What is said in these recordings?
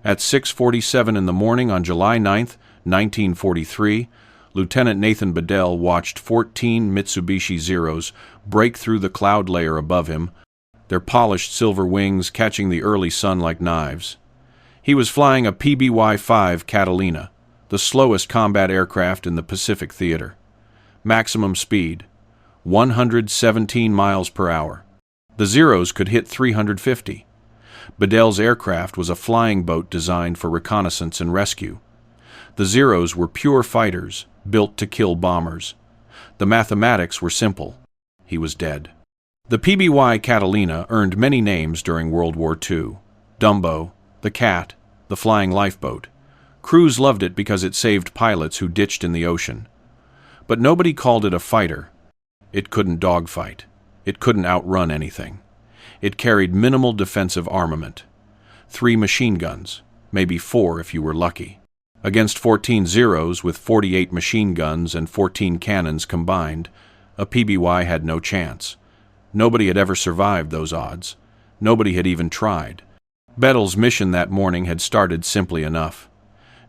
At 6:47 in the morning on July 9, 1943, Lieutenant Nathan Bedell watched 14 Mitsubishi Zeros break through the cloud layer above him, their polished silver wings catching the early sun like knives. He was flying a PBY-5 Catalina, the slowest combat aircraft in the Pacific Theater. Maximum speed, 117 miles per hour. The Zeros could hit 350. Bedell's aircraft was a flying boat designed for reconnaissance and rescue. The Zeros were pure fighters, built to kill bombers. The mathematics were simple. He was dead. The PBY Catalina earned many names during World War II. Dumbo, the Cat, the Flying Lifeboat. Crews loved it because it saved pilots who ditched in the ocean. But nobody called it a fighter. It couldn't dogfight. It couldn't outrun anything. It carried minimal defensive armament. 3 machine guns, maybe 4 if you were lucky. Against 14 Zeros with 48 machine guns and 14 cannons combined, a PBY had no chance. Nobody had ever survived those odds. Nobody had even tried. Bedell's mission that morning had started simply enough.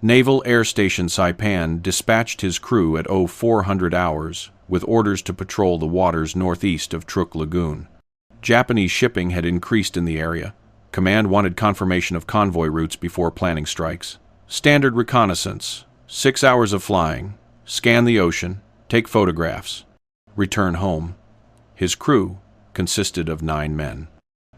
Naval Air Station Saipan dispatched his crew at 0400 hours with orders to patrol the waters northeast of Truk Lagoon. Japanese shipping had increased in the area. Command wanted confirmation of convoy routes before planning strikes. Standard reconnaissance, 6 hours of flying, scan the ocean, take photographs, return home. His crew consisted of 9 men.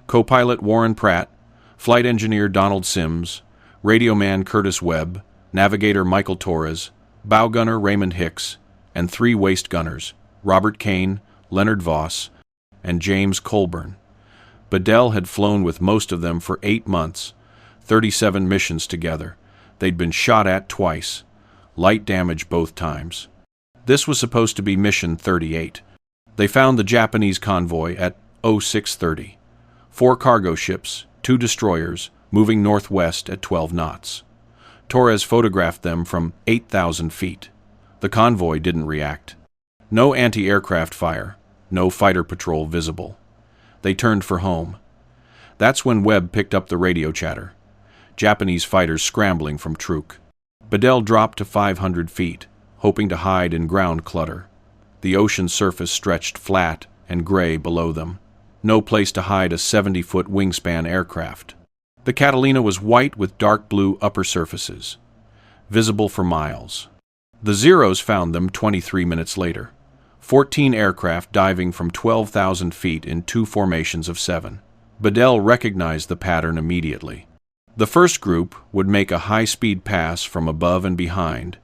Co-pilot Warren Pratt, flight engineer Donald Sims, radio man Curtis Webb, navigator Michael Torres, bow gunner Raymond Hicks, and 3 waist gunners, Robert Kane, Leonard Voss, and James Colburn. Bedell had flown with most of them for 8 months, 37 missions together. They'd been shot at twice, light damage both times. This was supposed to be mission 38. They found the Japanese convoy at 0630. 4 cargo ships, 2 destroyers, moving northwest at 12 knots. Torres photographed them from 8,000 feet. The convoy didn't react. No anti-aircraft fire, no fighter patrol visible. They turned for home. That's when Webb picked up the radio chatter. Japanese fighters scrambling from Truk. Bedell dropped to 500 feet, hoping to hide in ground clutter. The ocean surface stretched flat and gray below them. No place to hide a 70-foot wingspan aircraft. The Catalina was white with dark blue upper surfaces, visible for miles. The Zeros found them 23 minutes later. 14 aircraft diving from 12,000 feet in 2 formations of 7. Bedell recognized the pattern immediately. The first group would make a high-speed pass from above and behind,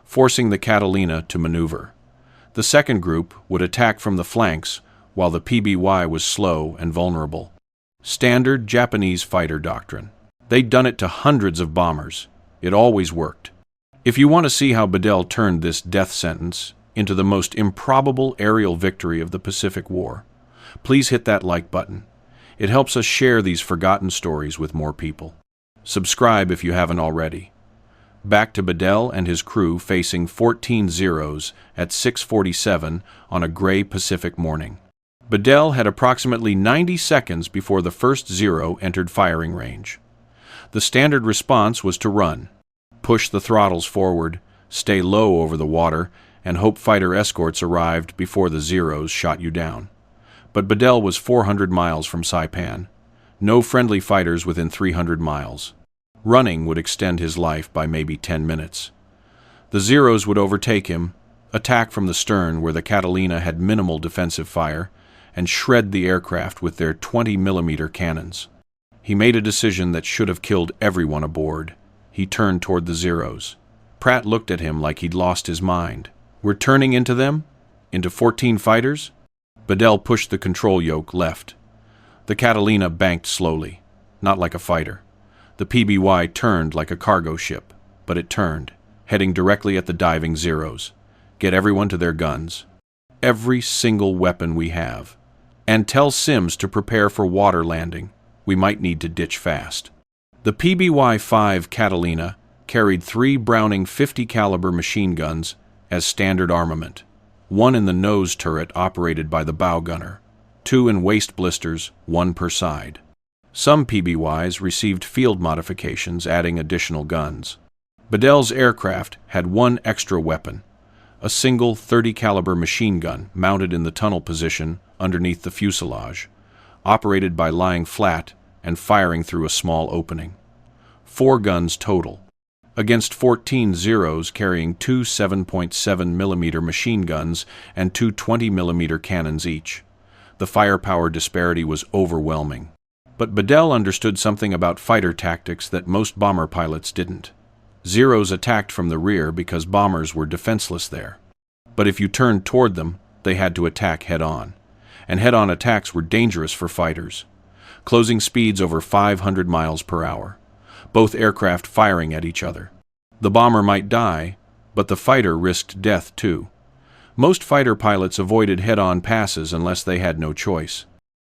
forcing the Catalina to maneuver. The second group would attack from the flanks while the PBY was slow and vulnerable. Standard Japanese fighter doctrine. They'd done it to hundreds of bombers. It always worked. If you want to see how Bedell turned this death sentence into the most improbable aerial victory of the Pacific War, please hit that like button. It helps us share these forgotten stories with more people. Subscribe if you haven't already. Back to Bedell and his crew facing 14 Zeros at 6:47 on a gray Pacific morning. Bedell had approximately 90 seconds before the first Zero entered firing range. The standard response was to run, push the throttles forward, stay low over the water, and hope fighter escorts arrived before the Zeros shot you down. But Bedell was 400 miles from Saipan. No friendly fighters within 300 miles. Running would extend his life by maybe 10 minutes. The Zeros would overtake him, attack from the stern where the Catalina had minimal defensive fire, and shred the aircraft with their 20-millimeter cannons. He made a decision that should have killed everyone aboard. He turned toward the Zeros. Pratt looked at him like he'd lost his mind. We're turning into them? Into 14 fighters? Bedell pushed the control yoke left. The Catalina banked slowly, not like a fighter. The PBY turned like a cargo ship, but it turned, heading directly at the diving Zeros. Get everyone to their guns. Every single weapon we have. And tell Sims to prepare for water landing. We might need to ditch fast. The PBY-5 Catalina carried 3 Browning .50 caliber machine guns as standard armament. 1 in the nose turret operated by the bow gunner. 2 in waist blisters, 1 per side. Some PBYs received field modifications adding additional guns. Bedell's aircraft had one extra weapon, a single .30 caliber machine gun mounted in the tunnel position underneath the fuselage, operated by lying flat and firing through a small opening. 4 guns total, against 14 Zeros carrying 2 7.7mm machine guns and 2 20mm cannons each. The firepower disparity was overwhelming. But Bedell understood something about fighter tactics that most bomber pilots didn't. Zeros attacked from the rear because bombers were defenseless there. But if you turned toward them, they had to attack head-on. And head-on attacks were dangerous for fighters, closing speeds over 500 miles per hour, both aircraft firing at each other. The bomber might die, but the fighter risked death too. Most fighter pilots avoided head-on passes unless they had no choice.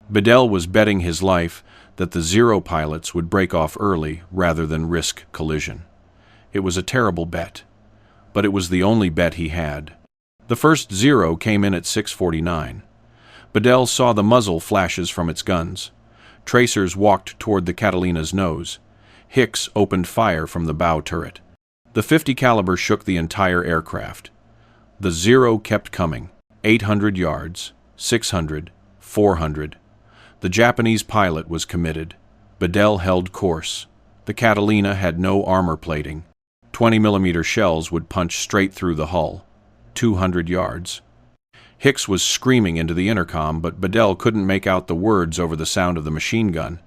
Bedell was betting his life that the Zero pilots would break off early rather than risk collision. It was a terrible bet, but it was the only bet he had. The first Zero came in at 6:49. Bedell saw the muzzle flashes from its guns. Tracers walked toward the Catalina's nose. Hicks opened fire from the bow turret. The .50 caliber shook the entire aircraft. The Zero kept coming. 800 yards, 600, 400. The Japanese pilot was committed. Bedell held course. The Catalina had no armor plating. 20mm shells would punch straight through the hull. 200 yards. Hicks was screaming into the intercom, but Bedell couldn't make out the words over the sound of the machine gun.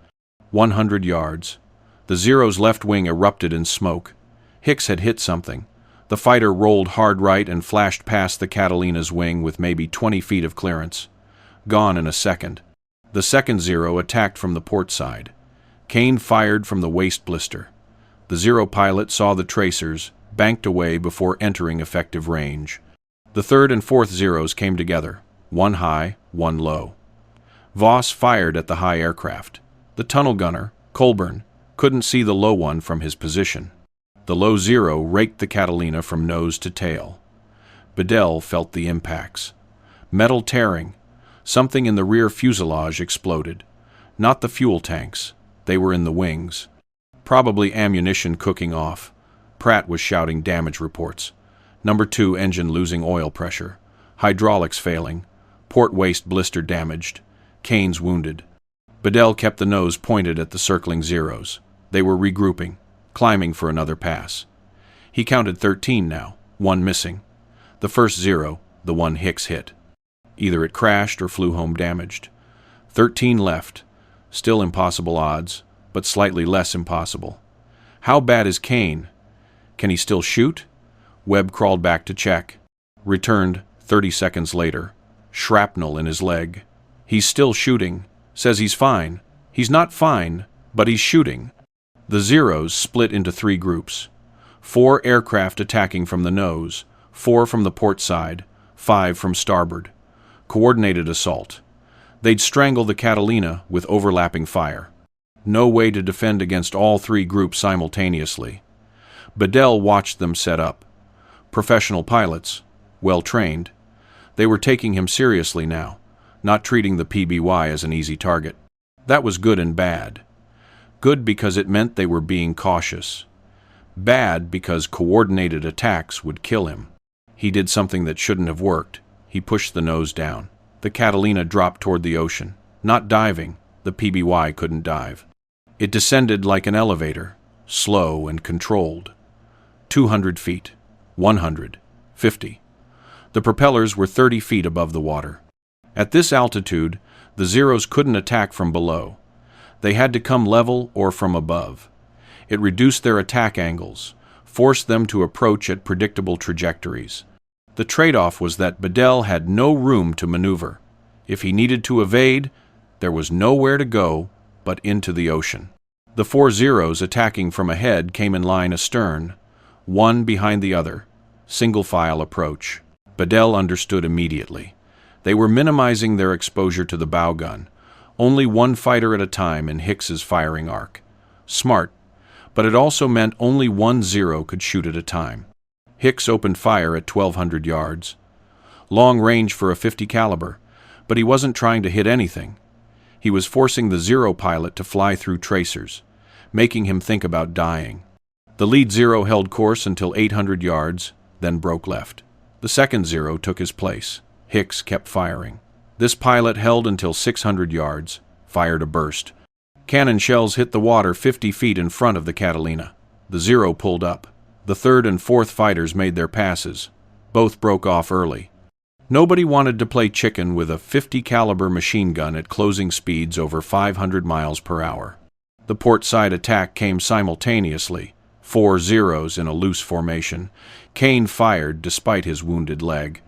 100 yards. The Zero's left wing erupted in smoke. Hicks had hit something. The fighter rolled hard right and flashed past the Catalina's wing with maybe 20 feet of clearance. Gone in a second. The second Zero attacked from the port side. Kane fired from the waist blister. The Zero pilot saw the tracers, banked away before entering effective range. The third and fourth Zeros came together, one high, one low. Voss fired at the high aircraft. The tunnel gunner, Colburn, couldn't see the low one from his position. The low Zero raked the Catalina from nose to tail. Bedell felt the impacts. Metal tearing. Something in the rear fuselage exploded. Not the fuel tanks. They were in the wings. Probably ammunition cooking off. Pratt was shouting damage reports. Number 2 engine losing oil pressure. Hydraulics failing. Port waste blister damaged. Kane's wounded. Bedell kept the nose pointed at the circling Zeros. They were regrouping, climbing for another pass. He counted 13 now, 1 missing. The first Zero, the one Hicks hit. Either it crashed or flew home damaged. 13 left. Still impossible odds, but slightly less impossible. How bad is Kane? Can he still shoot? Webb crawled back to check. Returned 30 seconds later. Shrapnel in his leg. He's still shooting. Says he's fine. He's not fine, but he's shooting. The Zeros split into 3 groups. 4 aircraft attacking from the nose, 4 from the port side, 5 from starboard. Coordinated assault. They'd strangle the Catalina with overlapping fire. No way to defend against all 3 groups simultaneously. Bedell watched them set up. Professional pilots, well trained. They were taking him seriously now, not treating the PBY as an easy target. That was good and bad. Good because it meant they were being cautious. Bad because coordinated attacks would kill him. He did something that shouldn't have worked. He pushed the nose down. The Catalina dropped toward the ocean. Not diving. The PBY couldn't dive. It descended like an elevator, slow and controlled. 200 feet. 100. 50. The propellers were 30 feet above the water. At this altitude, the Zeros couldn't attack from below. They had to come level or from above. It reduced their attack angles, forced them to approach at predictable trajectories. The trade-off was that Bedell had no room to maneuver. If he needed to evade, there was nowhere to go but into the ocean. The 4 Zeros attacking from ahead came in line astern, one behind the other. Single-file approach. Bedell understood immediately. They were minimizing their exposure to the bow gun. Only one fighter at a time in Hicks's firing arc. Smart, but it also meant only 1 Zero could shoot at a time. Hicks opened fire at 1,200 yards. Long range for a .50 caliber, but he wasn't trying to hit anything. He was forcing the Zero pilot to fly through tracers, making him think about dying. The lead Zero held course until 800 yards, then broke left. The second Zero took his place. Hicks kept firing. This pilot held until 600 yards, fired a burst. Cannon shells hit the water 50 feet in front of the Catalina. The Zero pulled up. The third and fourth fighters made their passes. Both broke off early. Nobody wanted to play chicken with a 50 caliber machine gun at closing speeds over 500 miles per hour. The port side attack came simultaneously, 4 Zeros in a loose formation. Kane fired despite his wounded leg.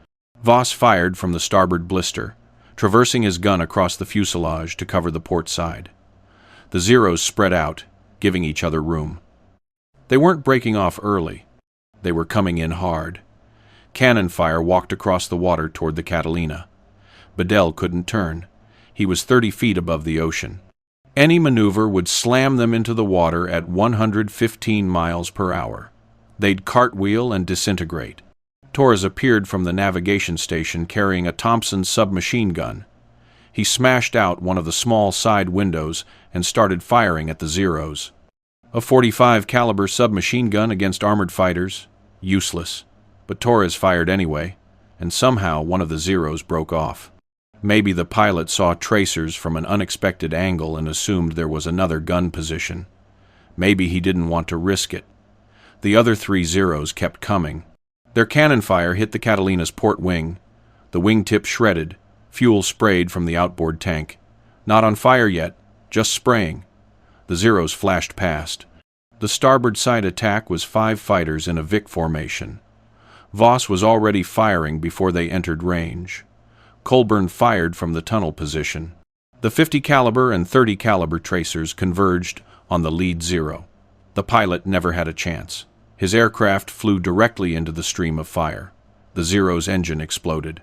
Voss fired from the starboard blister, traversing his gun across the fuselage to cover the port side. The Zeros spread out, giving each other room. They weren't breaking off early. They were coming in hard. Cannon fire walked across the water toward the Catalina. Bedell couldn't turn. He was 30 feet above the ocean. Any maneuver would slam them into the water at 115 miles per hour. They'd cartwheel and disintegrate. Torres appeared from the navigation station carrying a Thompson submachine gun. He smashed out one of the small side windows and started firing at the Zeros. A .45 caliber submachine gun against armored fighters? Useless. But Torres fired anyway, and somehow one of the Zeros broke off. Maybe the pilot saw tracers from an unexpected angle and assumed there was another gun position. Maybe he didn't want to risk it. The other 3 Zeros kept coming. Their cannon fire hit the Catalina's port wing. The wingtip shredded, fuel sprayed from the outboard tank. Not on fire yet, just spraying. The Zeros flashed past. The starboard side attack was 5 fighters in a Vic formation. Voss was already firing before they entered range. Colburn fired from the tunnel position. The 50 caliber and 30 caliber tracers converged on the lead Zero. The pilot never had a chance. His aircraft flew directly into the stream of fire. The Zero's engine exploded.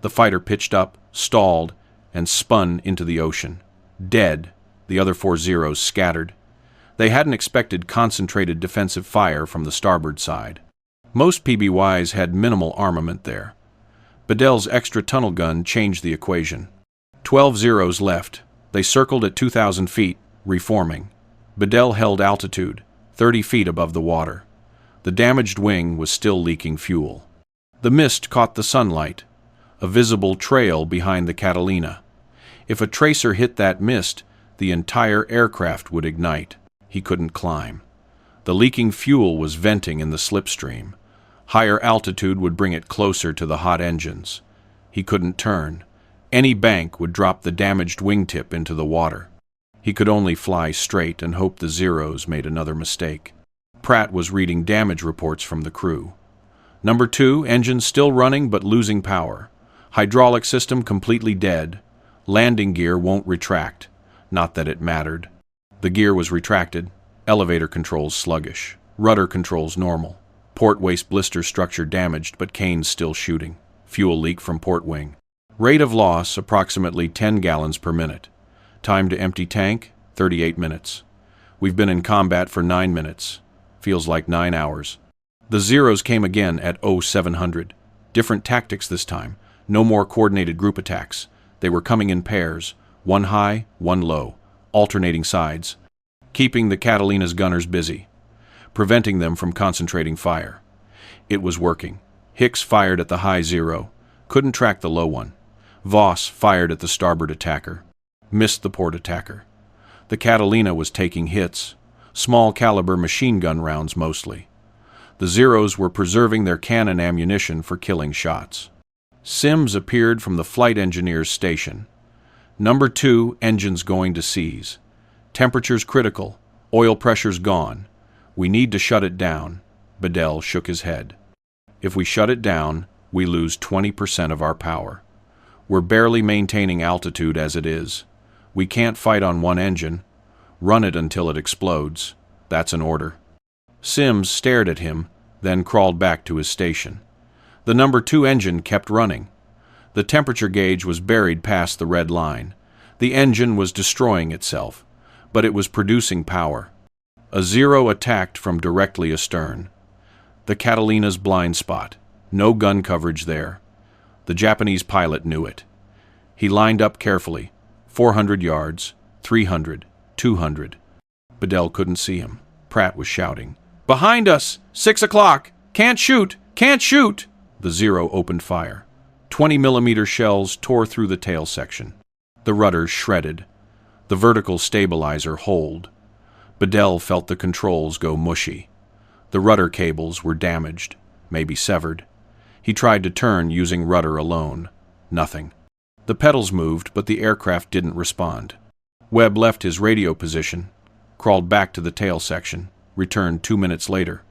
The fighter pitched up, stalled, and spun into the ocean. Dead, the other 4 Zeros scattered. They hadn't expected concentrated defensive fire from the starboard side. Most PBYs had minimal armament there. Bedell's extra tunnel gun changed the equation. 12 Zeros left. They circled at 2,000 feet, reforming. Bedell held altitude, 30 feet above the water. The damaged wing was still leaking fuel. The mist caught the sunlight, a visible trail behind the Catalina. If a tracer hit that mist, the entire aircraft would ignite. He couldn't climb. The leaking fuel was venting in the slipstream. Higher altitude would bring it closer to the hot engines. He couldn't turn. Any bank would drop the damaged wingtip into the water. He could only fly straight and hope the Zeros made another mistake. Pratt was reading damage reports from the crew. Number 2, engine still running but losing power. Hydraulic system completely dead. Landing gear won't retract. Not that it mattered. The gear was retracted. Elevator controls sluggish. Rudder controls normal. Port waste blister structure damaged, but Kane's still shooting. Fuel leak from port wing. Rate of loss, approximately 10 gallons per minute. Time to empty tank, 38 minutes. We've been in combat for 9 minutes. Feels like 9 hours. The Zeros came again at 0700. Different tactics this time. No more coordinated group attacks. They were coming in pairs. One high, one low. Alternating sides. Keeping the Catalina's gunners busy. Preventing them from concentrating fire. It was working. Hicks fired at the high Zero. Couldn't track the low one. Voss fired at the starboard attacker. Missed the port attacker. The Catalina was taking hits. Small caliber machine gun rounds mostly. The Zeros were preserving their cannon ammunition for killing shots. Sims appeared from the flight engineer's station. Number 2, engines going to seize. Temperature's critical. Oil pressure's gone. We need to shut it down. Bedell shook his head. If we shut it down, we lose 20% of our power. We're barely maintaining altitude as it is. We can't fight on one engine. Run it until it explodes. That's an order. Sims stared at him, then crawled back to his station. The number 2 engine kept running. The temperature gauge was buried past the red line. The engine was destroying itself, but it was producing power. A Zero attacked from directly astern. The Catalina's blind spot. No gun coverage there. The Japanese pilot knew it. He lined up carefully. 400 yards, 300, 200. Bedell couldn't see him. Pratt was shouting, "Behind us! 6 o'clock! Can't shoot! Can't shoot!" The Zero opened fire. 20-millimeter shells tore through the tail section. The rudders shredded. The vertical stabilizer holed. Bedell felt the controls go mushy. The rudder cables were damaged, maybe severed. He tried to turn using rudder alone. Nothing. The pedals moved, but the aircraft didn't respond. Webb left his radio position, crawled back to the tail section, returned 2 minutes later.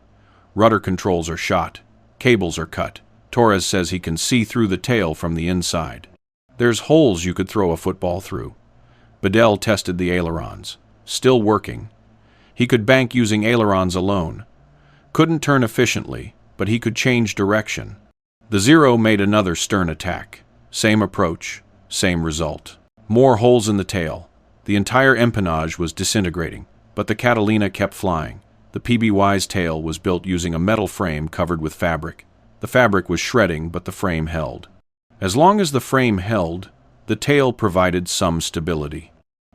Rudder controls are shot. Cables are cut. Torres says he can see through the tail from the inside. There's holes you could throw a football through. Bedell tested the ailerons. Still working. He could bank using ailerons alone. Couldn't turn efficiently, but he could change direction. The Zero made another stern attack. Same approach, same result. More holes in the tail. The entire empennage was disintegrating, but the Catalina kept flying. The PBY's tail was built using a metal frame covered with fabric. The fabric was shredding, but the frame held. As long as the frame held, the tail provided some stability.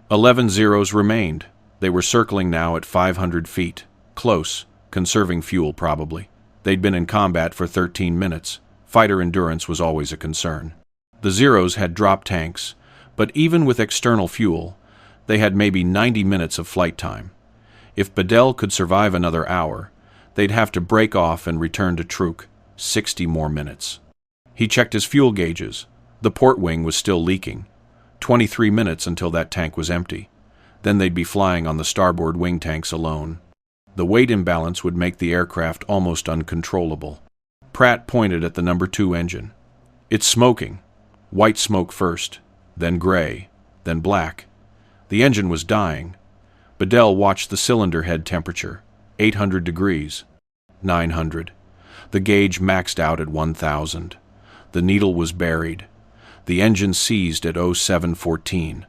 11 Zeros remained. They were circling now at 500 feet. Close, conserving fuel probably. They'd been in combat for 13 minutes. Fighter endurance was always a concern. The Zeros had drop tanks, but even with external fuel, they had maybe 90 minutes of flight time. If Bedell could survive another hour, they'd have to break off and return to Truk. 60 more minutes. He checked his fuel gauges. The port wing was still leaking. 23 minutes until that tank was empty. Then they'd be flying on the starboard wing tanks alone. The weight imbalance would make the aircraft almost uncontrollable. Pratt pointed at the number 2 engine. It's smoking. White smoke first, then gray, then black. The engine was dying. Bedell watched the cylinder head temperature. 800 degrees. 900. The gauge maxed out at 1,000. The needle was buried. The engine seized at 0714.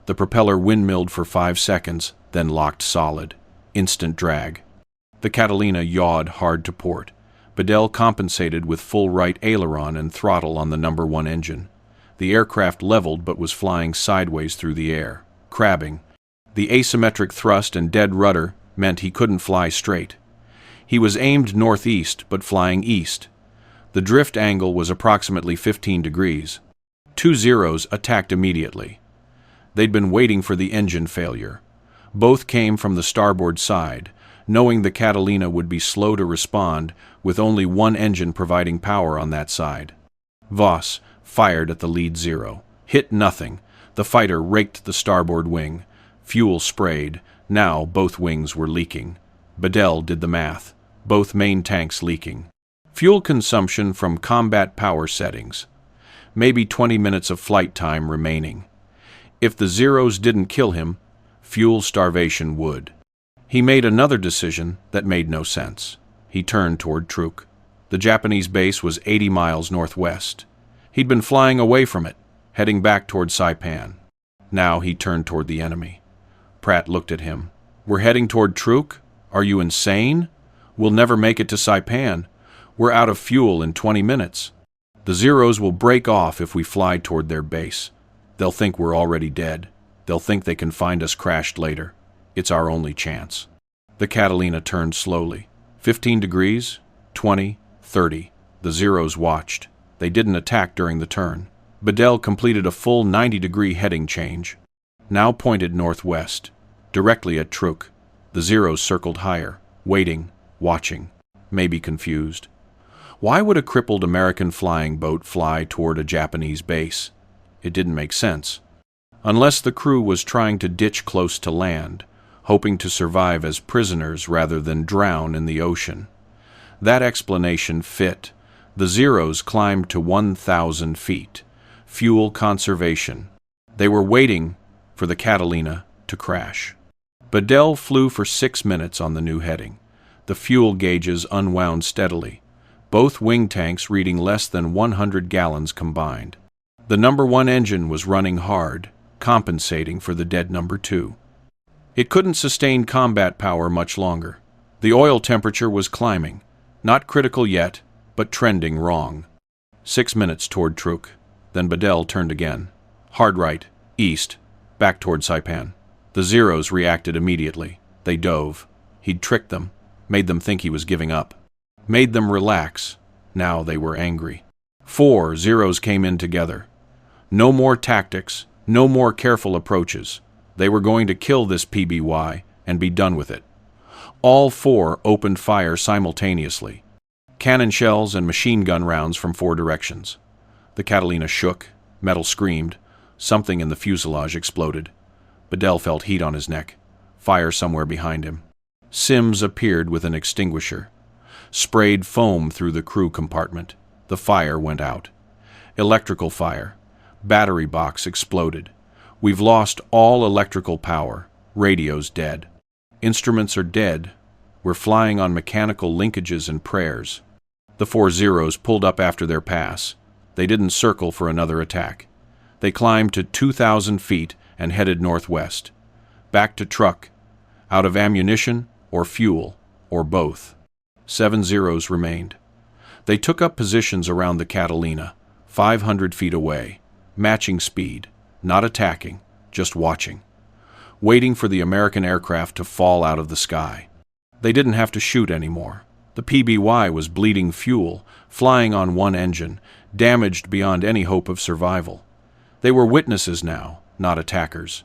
The propeller windmilled for 5 seconds, then locked solid. Instant drag. The Catalina yawed hard to port. Bedell compensated with full right aileron and throttle on the number 1 engine. The aircraft leveled but was flying sideways through the air, crabbing. The asymmetric thrust and dead rudder meant he couldn't fly straight. He was aimed northeast but flying east. The drift angle was approximately 15 degrees. 2 Zeros attacked immediately. They'd been waiting for the engine failure. Both came from the starboard side, knowing the Catalina would be slow to respond with only 1 engine providing power on that side. Voss fired at the lead Zero. Hit nothing. The fighter raked the starboard wing. Fuel sprayed. Now both wings were leaking. Bedell did the math. Both main tanks leaking. Fuel consumption from combat power settings. Maybe 20 minutes of flight time remaining. If the Zeros didn't kill him, fuel starvation would. He made another decision that made no sense. He turned toward Truk. The Japanese base was 80 miles northwest. He'd been flying away from it, heading back toward Saipan. Now he turned toward the enemy. Pratt looked at him. "We're heading toward Truk? Are you insane? We'll never make it to Saipan. We're out of fuel in 20 minutes. The Zeros will break off if we fly toward their base. They'll think we're already dead. They'll think they can find us crashed later. It's our only chance." The Catalina turned slowly. 15 degrees, 20, 30. The Zeros watched. They didn't attack during the turn. Bedell completed a full 90-degree heading change. Now pointed northwest, directly at Truk. The Zeros circled higher, waiting, watching, maybe confused. Why would a crippled American flying boat fly toward a Japanese base? It didn't make sense. Unless the crew was trying to ditch close to land, hoping to survive as prisoners rather than drown in the ocean. That explanation fit. The Zeros climbed to 1,000 feet. Fuel conservation. They were waiting for the Catalina to crash. Bedell flew for 6 minutes on the new heading. The fuel gauges unwound steadily. Both wing tanks reading less than 100 gallons combined. The number 1 engine was running hard, compensating for the dead number 2. It couldn't sustain combat power much longer. The oil temperature was climbing. Not critical yet, but trending wrong. 6 minutes toward Truk. Then Bedell turned again. Hard right, east. back toward Saipan. The Zeros reacted immediately. They dove. He'd tricked them, made them think he was giving up, made them relax. Now they were angry. 4 Zeros came in together. No more tactics, no more careful approaches. They were going to kill this PBY and be done with it. All 4 opened fire simultaneously. Cannon shells and machine gun rounds from 4 directions. The Catalina shook, metal screamed, something in the fuselage exploded. Bedell felt heat on his neck, fire somewhere behind him. Sims appeared with an extinguisher, sprayed foam through the crew compartment. The fire went out. Electrical fire. Battery box exploded. We've lost all electrical power. Radio's dead. Instruments are dead. We're flying on mechanical linkages and prayers. The 4 Zeros pulled up after their pass. They didn't circle for another attack. They climbed to 2,000 feet and headed northwest. Back to truck. Out of ammunition or fuel, or both. 7 Zeros remained. They took up positions around the Catalina, 500 feet away, matching speed, not attacking, just watching, waiting for the American aircraft to fall out of the sky. They didn't have to shoot anymore. The PBY was bleeding fuel, flying on one engine, damaged beyond any hope of survival. They were witnesses now, not attackers.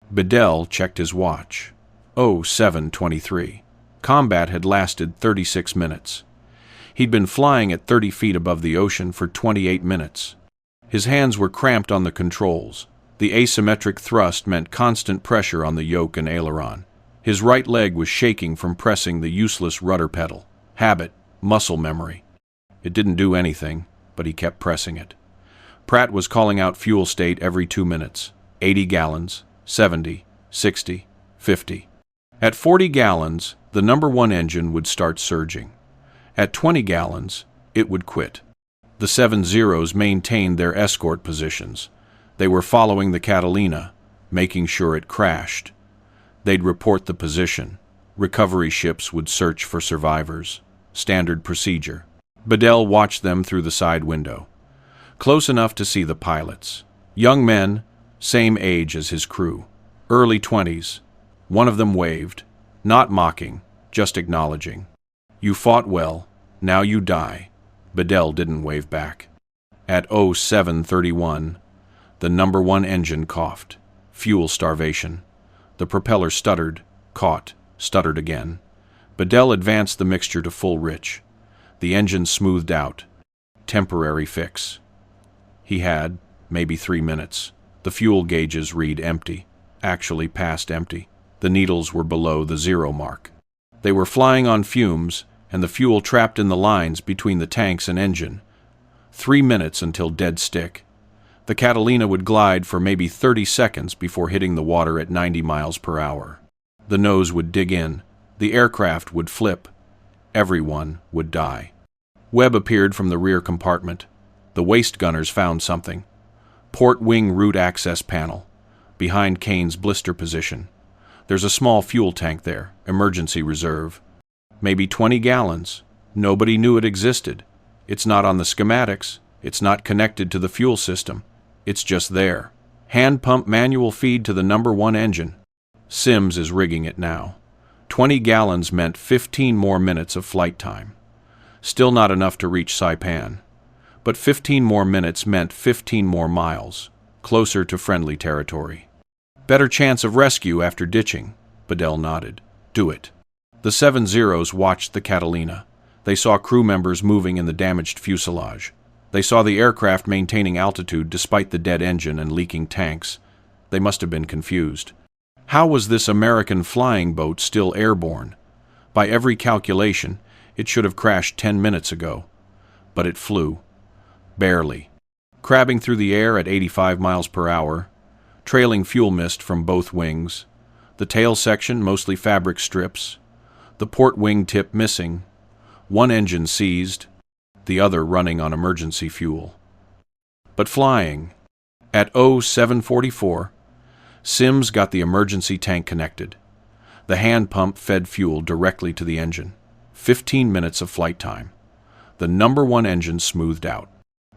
Bedell checked his watch. 07:23. Combat had lasted 36 minutes. He'd been flying at 30 feet above the ocean for 28 minutes. His hands were cramped on the controls. The asymmetric thrust meant constant pressure on the yoke and aileron. His right leg was shaking from pressing the useless rudder pedal. Habit, muscle memory. It didn't do anything, but he kept pressing it. Pratt was calling out fuel state every 2 minutes. 80 gallons, 70, 60, 50. At 40 gallons, the number 1 engine would start surging. At 20 gallons, it would quit. The 7 Zeros maintained their escort positions. They were following the Catalina, making sure it crashed. They'd report the position. Recovery ships would search for survivors. Standard procedure. Bedell watched them through the side window. Close enough to see the pilots. Young men, same age as his crew. Early 20s. One of them waved. Not mocking, just acknowledging. You fought well. Now you die. Bedell didn't wave back. At 07:31, the number 1 engine coughed. Fuel starvation. The propeller stuttered, caught, stuttered again. Bedell advanced the mixture to full rich. The engine smoothed out. Temporary fix. He had, maybe 3 minutes. The fuel gauges read empty, actually past empty. The needles were below the 0 mark. They were flying on fumes, and the fuel trapped in the lines between the tanks and engine. 3 minutes until dead stick. The Catalina would glide for maybe 30 seconds before hitting the water at 90 miles per hour. The nose would dig in. The aircraft would flip. Everyone would die. Webb appeared from the rear compartment. The waist gunners found something. Port wing root access panel, behind Kane's blister position. There's a small fuel tank there, emergency reserve. Maybe 20 gallons. Nobody knew it existed. It's not on the schematics. It's not connected to the fuel system. It's just there. Hand pump manual feed to the number 1 engine. Sims is rigging it now. 20 gallons meant 15 more minutes of flight time. Still not enough to reach Saipan. But 15 more minutes meant 15 more miles, closer to friendly territory. Better chance of rescue after ditching. Bedell nodded. Do it. The 7 Zeros watched the Catalina. They saw crew members moving in the damaged fuselage. They saw the aircraft maintaining altitude despite the dead engine and leaking tanks. They must have been confused. How was this American flying boat still airborne? By every calculation, it should have crashed 10 minutes ago. But it flew. Barely. Crabbing through the air at 85 miles per hour, trailing fuel mist from both wings, the tail section mostly fabric strips, the port wing tip missing, one engine seized, the other running on emergency fuel. But flying. At 07:44, Sims got the emergency tank connected. The hand pump fed fuel directly to the engine. 15 minutes of flight time. The number 1 engine smoothed out.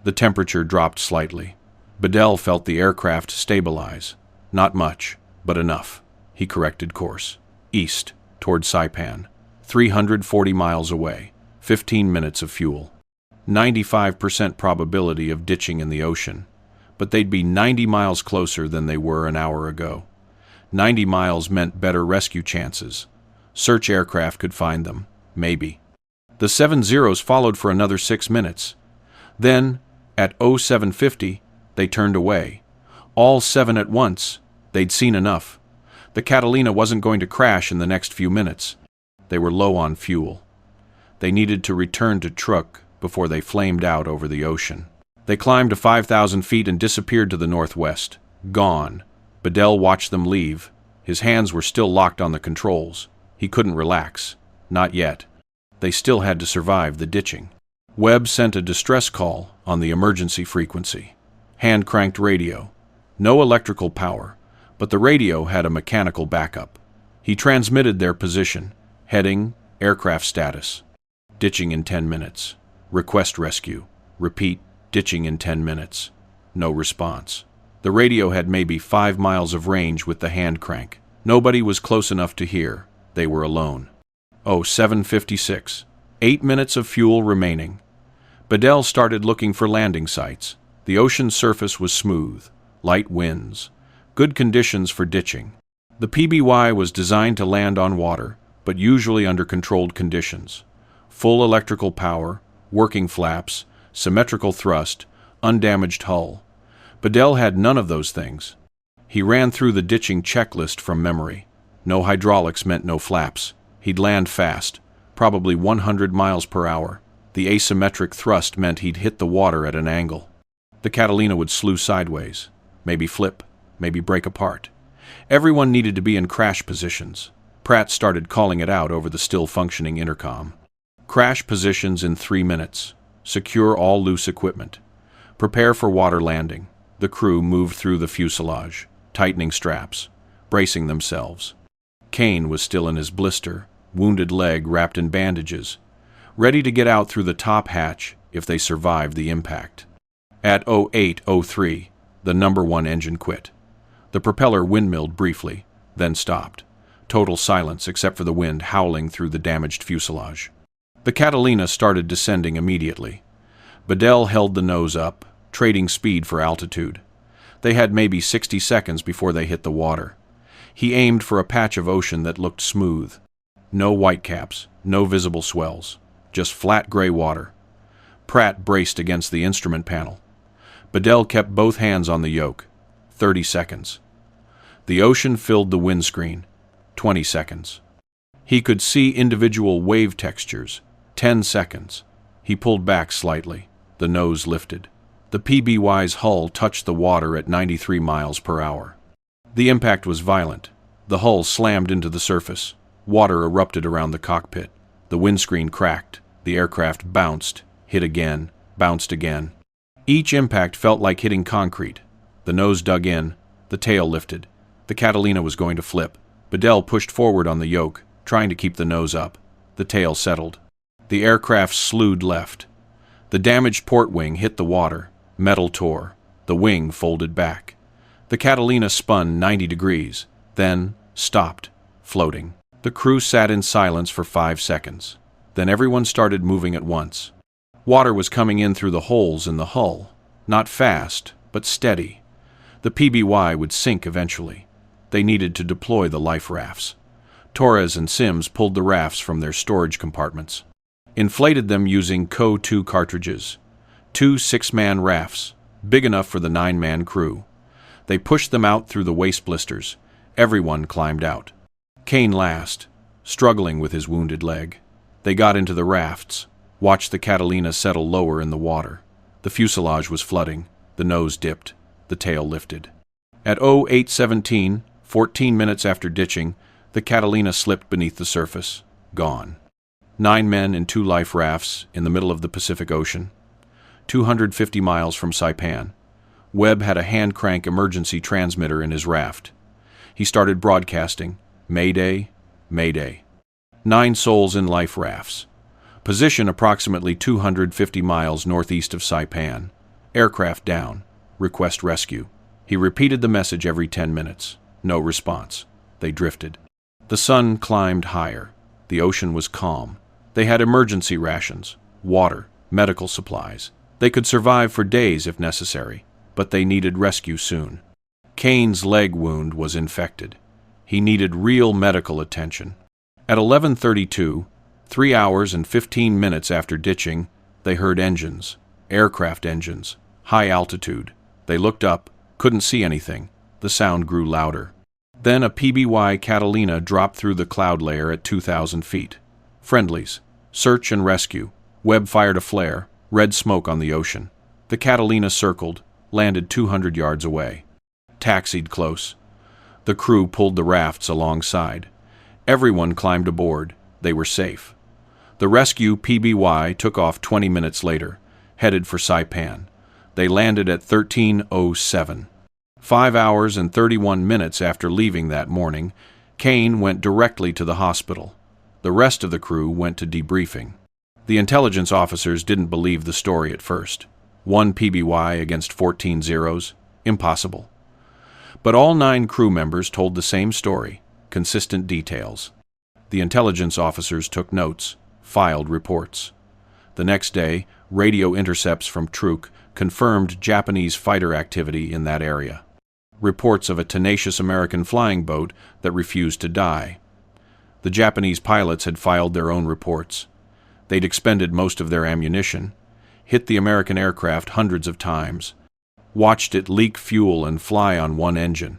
The temperature dropped slightly. Bedell felt the aircraft stabilize. Not much, but enough. He corrected course. East, toward Saipan. 340 miles away. 15 minutes of fuel. 95% probability of ditching in the ocean. But they'd be 90 miles closer than they were an hour ago. 90 miles meant better rescue chances. Search aircraft could find them. Maybe. The 7 Zeros followed for another 6 minutes. Then, at 0750, they turned away. All 7 at once. They'd seen enough. The Catalina wasn't going to crash in the next few minutes. They were low on fuel. They needed to return to Truk before they flamed out over the ocean. They climbed to 5,000 feet and disappeared to the northwest. Gone. Bedell watched them leave. His hands were still locked on the controls. He couldn't relax. Not yet. They still had to survive the ditching. Webb sent a distress call on the emergency frequency. Hand-cranked radio. No electrical power, but the radio had a mechanical backup. He transmitted their position, heading, aircraft status. Ditching in 10 minutes. Request rescue. Repeat, ditching in 10 minutes. No response. The radio had maybe 5 miles of range with the hand crank. Nobody was close enough to hear. They were alone. 0756. 8 minutes of fuel remaining. Bedell started looking for landing sites. The ocean surface was smooth. Light winds. Good conditions for ditching. The PBY was designed to land on water, but usually under controlled conditions. Full electrical power, working flaps, symmetrical thrust, undamaged hull. Bedell had none of those things. He ran through the ditching checklist from memory. No hydraulics meant no flaps. He'd land fast, probably 100 miles per hour. The asymmetric thrust meant he'd hit the water at an angle. The Catalina would slew sideways, maybe flip, maybe break apart. Everyone needed to be in crash positions. Pratt started calling it out over the still-functioning intercom. Crash positions in 3 minutes. Secure all loose equipment. Prepare for water landing. The crew moved through the fuselage, tightening straps, bracing themselves. Kane was still in his blister, wounded leg wrapped in bandages, ready to get out through the top hatch if they survived the impact. At 0803, the number 1 engine quit. The propeller windmilled briefly, then stopped. Total silence except for the wind howling through the damaged fuselage. The Catalina started descending immediately. Bedell held the nose up, trading speed for altitude. They had maybe 60 seconds before they hit the water. He aimed for a patch of ocean that looked smooth. No whitecaps, no visible swells, just flat gray water. Pratt braced against the instrument panel. Bedell kept both hands on the yoke. 30 seconds. The ocean filled the windscreen. 20 seconds. He could see individual wave textures. 10 seconds. He pulled back slightly. The nose lifted. The PBY's hull touched the water at 93 miles per hour. The impact was violent. The hull slammed into the surface. Water erupted around the cockpit. The windscreen cracked. The aircraft bounced, hit again, bounced again. Each impact felt like hitting concrete. The nose dug in. The tail lifted. The Catalina was going to flip. Bedell pushed forward on the yoke, trying to keep the nose up. The tail settled. The aircraft slewed left. The damaged port wing hit the water. Metal tore. The wing folded back. The Catalina spun 90 degrees, then stopped, floating. The crew sat in silence for 5 seconds. Then everyone started moving at once. Water was coming in through the holes in the hull. Not fast, but steady. The PBY would sink eventually. They needed to deploy the life rafts. Torres and Sims pulled the rafts from their storage compartments. Inflated them using CO2 cartridges. 2 6-man rafts, big enough for the 9-man crew. They pushed them out through the waste blisters. Everyone climbed out. Kane last, struggling with his wounded leg. They got into the rafts, watched the Catalina settle lower in the water. The fuselage was flooding. The nose dipped. The tail lifted. At 0817, 14 minutes after ditching, the Catalina slipped beneath the surface. Gone. 9 men in 2 life rafts in the middle of the Pacific Ocean. 250 miles from Saipan. Webb had a hand-crank emergency transmitter in his raft. He started broadcasting, "Mayday, Mayday." 9 souls in life rafts. Position approximately 250 miles northeast of Saipan. Aircraft down. Request rescue. He repeated the message every 10 minutes. No response. They drifted. The sun climbed higher. The ocean was calm. They had emergency rations, water, medical supplies. They could survive for days if necessary, but they needed rescue soon. Kane's leg wound was infected. He needed real medical attention. At 11:32, 3 hours and 15 minutes after ditching, they heard engines, aircraft engines, high altitude. They looked up, couldn't see anything. The sound grew louder. Then a PBY Catalina dropped through the cloud layer at 2,000 feet. Friendlies, search and rescue. Webb fired a flare, red smoke on the ocean. The Catalina circled, landed 200 yards away. Taxied close. The crew pulled the rafts alongside. Everyone climbed aboard. They were safe. The rescue PBY took off 20 minutes later, headed for Saipan. They landed at 13:07. 5 hours and 31 minutes after leaving that morning, Kane went directly to the hospital. The rest of the crew went to debriefing. The intelligence officers didn't believe the story at first. 1 PBY against 14 Zeros? Impossible. But all 9 crew members told the same story, consistent details. The intelligence officers took notes, filed reports. The next day, radio intercepts from Truk confirmed Japanese fighter activity in that area. Reports of a tenacious American flying boat that refused to die. The Japanese pilots had filed their own reports. They'd expended most of their ammunition, hit the American aircraft hundreds of times, watched it leak fuel and fly on one engine.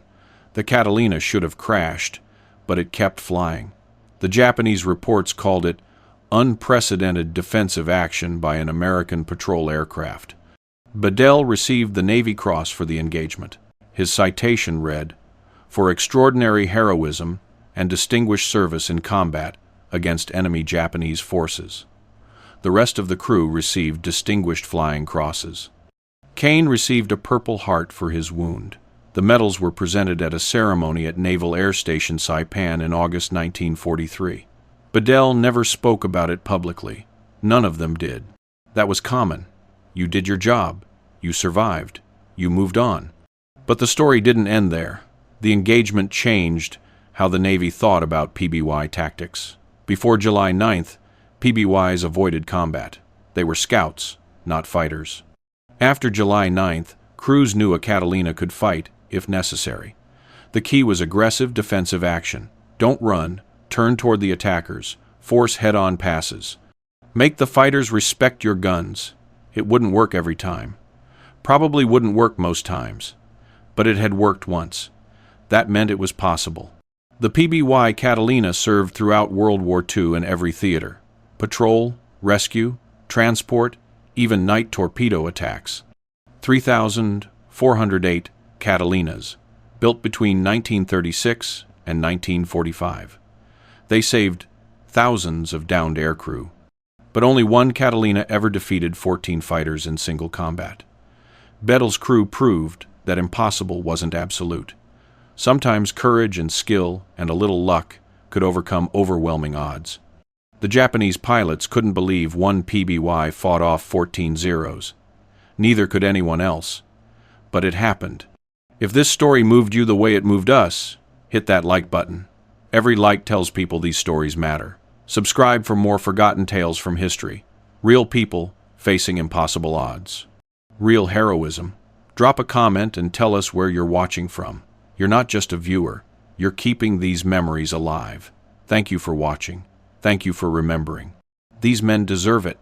The Catalina should have crashed, but it kept flying. The Japanese reports called it unprecedented defensive action by an American patrol aircraft. Bedell received the Navy Cross for the engagement. His citation read, "For extraordinary heroism and distinguished service in combat against enemy Japanese forces." The rest of the crew received distinguished flying crosses. Kane received a Purple Heart for his wound. The medals were presented at a ceremony at Naval Air Station Saipan in August 1943. Bedell never spoke about it publicly. None of them did. That was common. You did your job. You survived. You moved on. But the story didn't end there. The engagement changed how the Navy thought about PBY tactics. Before July 9th, PBYs avoided combat. They were scouts, not fighters. After July 9th, crews knew a Catalina could fight, if necessary. The key was aggressive defensive action. Don't run, turn toward the attackers, force head-on passes. Make the fighters respect your guns. It wouldn't work every time. Probably wouldn't work most times. But it had worked once. That meant it was possible. The PBY Catalina served throughout World War II in every theater. Patrol, rescue, transport, even night torpedo attacks. 3,408 Catalinas, built between 1936 and 1945. They saved thousands of downed aircrew. But only one Catalina ever defeated 14 fighters in single combat. Bedell's crew proved that impossible wasn't absolute. Sometimes courage and skill and a little luck could overcome overwhelming odds. The Japanese pilots couldn't believe one PBY fought off 14 Zeros. Neither could anyone else. But it happened. If this story moved you the way it moved us, hit that like button. Every like tells people these stories matter. Subscribe for more forgotten tales from history. Real people facing impossible odds. Real heroism. Drop a comment and tell us where you're watching from. You're not just a viewer. You're keeping these memories alive. Thank you for watching. Thank you for remembering. These men deserve it.